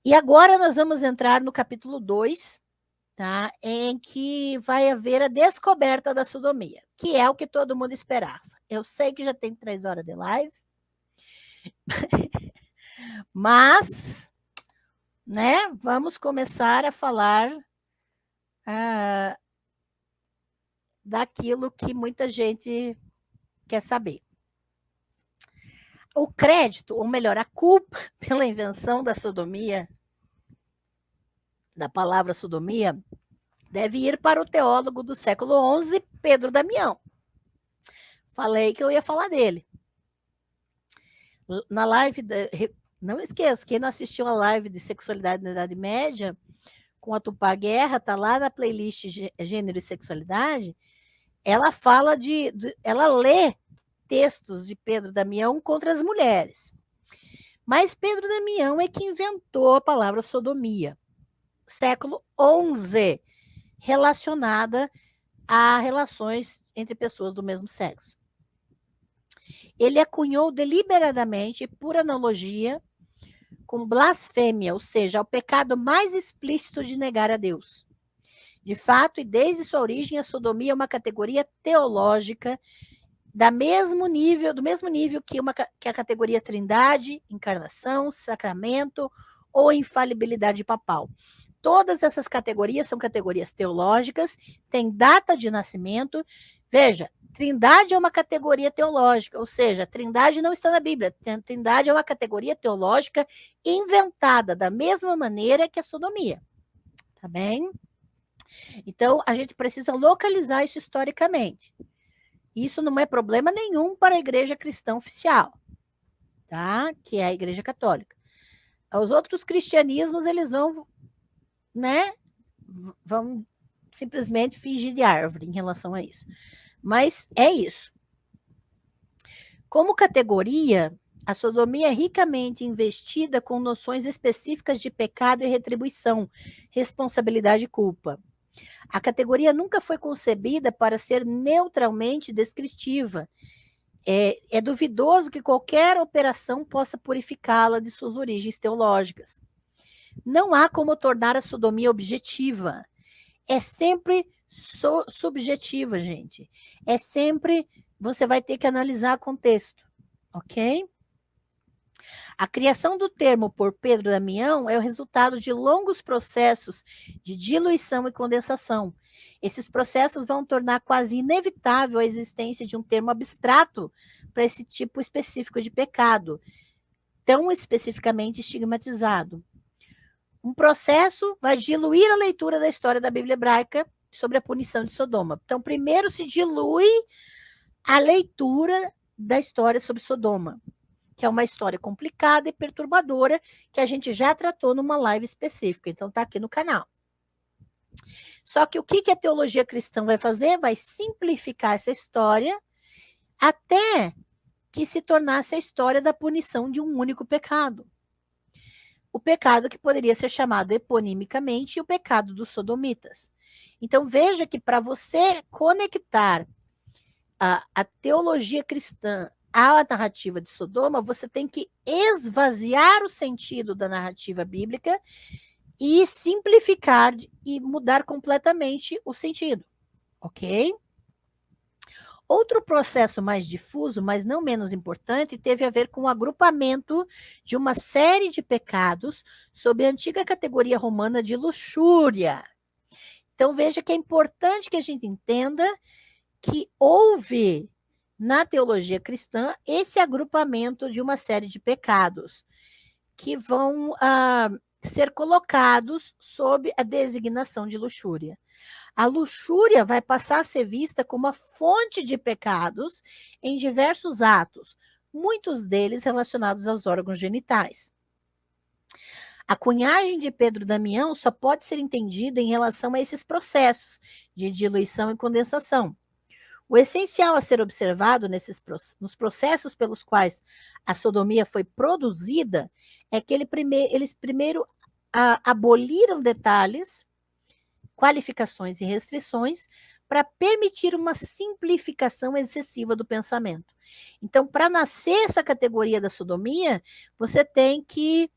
E agora nós vamos entrar no capítulo 2, tá? Em que vai haver a descoberta da sodomia, que é o que todo mundo esperava. Eu sei que já tem 3 horas de live, mas, né, vamos começar a falar daquilo que muita gente quer saber. O crédito, ou melhor, a culpa pela invenção da sodomia, da palavra sodomia, deve ir para o teólogo do século XI, Pedro Damião. Falei que eu ia falar dele. Na live, não esqueça, quem não assistiu a live de sexualidade na Idade Média, com a Tupá Guerra, tá lá na playlist Gênero e Sexualidade, ela fala ela lê textos de Pedro Damião contra as mulheres. Mas Pedro Damião é que inventou a palavra sodomia, século XI, relacionada a relações entre pessoas do mesmo sexo. Ele acunhou deliberadamente, por analogia, com blasfêmia, ou seja, o pecado mais explícito de negar a Deus. De fato, e desde sua origem, a sodomia é uma categoria teológica do mesmo nível que a categoria trindade, encarnação, sacramento ou infalibilidade papal. Todas essas categorias são categorias teológicas, têm data de nascimento. Veja, trindade é uma categoria teológica, ou seja, a trindade não está na Bíblia. Trindade é uma categoria teológica inventada da mesma maneira que a sodomia. Tá bem? Então, a gente precisa localizar isso historicamente. Isso não é problema nenhum para a igreja cristã oficial, tá? Que é a igreja católica. Os outros cristianismos, eles vão, né? Vão simplesmente fingir de árvore em relação a isso. Mas é isso. Como categoria, a sodomia é ricamente investida com noções específicas de pecado e retribuição, responsabilidade e culpa. A categoria nunca foi concebida para ser neutralmente descritiva. É duvidoso que qualquer operação possa purificá-la de suas origens teológicas. Não há como tornar a sodomia objetiva. É sempre subjetiva, gente. É sempre, você vai ter que analisar contexto, ok? A criação do termo por Pedro Damião é o resultado de longos processos de diluição e condensação. Esses processos vão tornar quase inevitável a existência de um termo abstrato para esse tipo específico de pecado, tão especificamente estigmatizado. Um processo vai diluir a leitura da história da Bíblia hebraica sobre a punição de Sodoma. Então, primeiro se dilui a leitura da história sobre Sodoma, que é uma história complicada e perturbadora, que a gente já tratou numa live específica, então está aqui no canal. Só que o que a teologia cristã vai fazer? Vai simplificar essa história até que se tornasse a história da punição de um único pecado. O pecado que poderia ser chamado eponimicamente o pecado dos sodomitas. Então veja que para você conectar a teologia cristã à narrativa de Sodoma, você tem que esvaziar o sentido da narrativa bíblica e simplificar e mudar completamente o sentido, ok? Outro processo mais difuso, mas não menos importante, teve a ver com o agrupamento de uma série de pecados sob a antiga categoria romana de luxúria. Então, veja que é importante que a gente entenda que houve na teologia cristã esse agrupamento de uma série de pecados que vão ser colocados sob a designação de luxúria. A luxúria vai passar a ser vista como a fonte de pecados em diversos atos, muitos deles relacionados aos órgãos genitais. A cunhagem de Pedro Damião só pode ser entendida em relação a esses processos de diluição e condensação. O essencial a ser observado nos processos pelos quais a sodomia foi produzida é que eles primeiro aboliram detalhes, qualificações e restrições para permitir uma simplificação excessiva do pensamento. Então, para nascer essa categoria da sodomia, você tem que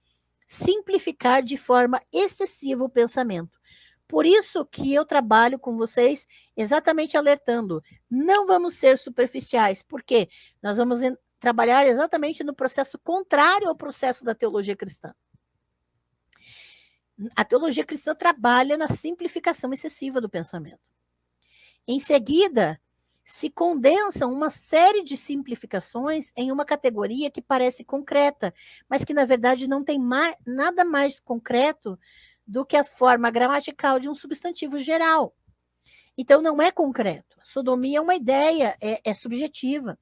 simplificar de forma excessiva o pensamento. Por isso que eu trabalho com vocês exatamente alertando, não vamos ser superficiais, porque nós vamos trabalhar exatamente no processo contrário ao processo da teologia cristã. A teologia cristã trabalha na simplificação excessiva do pensamento. Em seguida, se condensam uma série de simplificações em uma categoria que parece concreta, mas que, na verdade, não tem nada mais concreto do que a forma gramatical de um substantivo geral. Então, não é concreto. A sodomia é uma ideia, é subjetiva.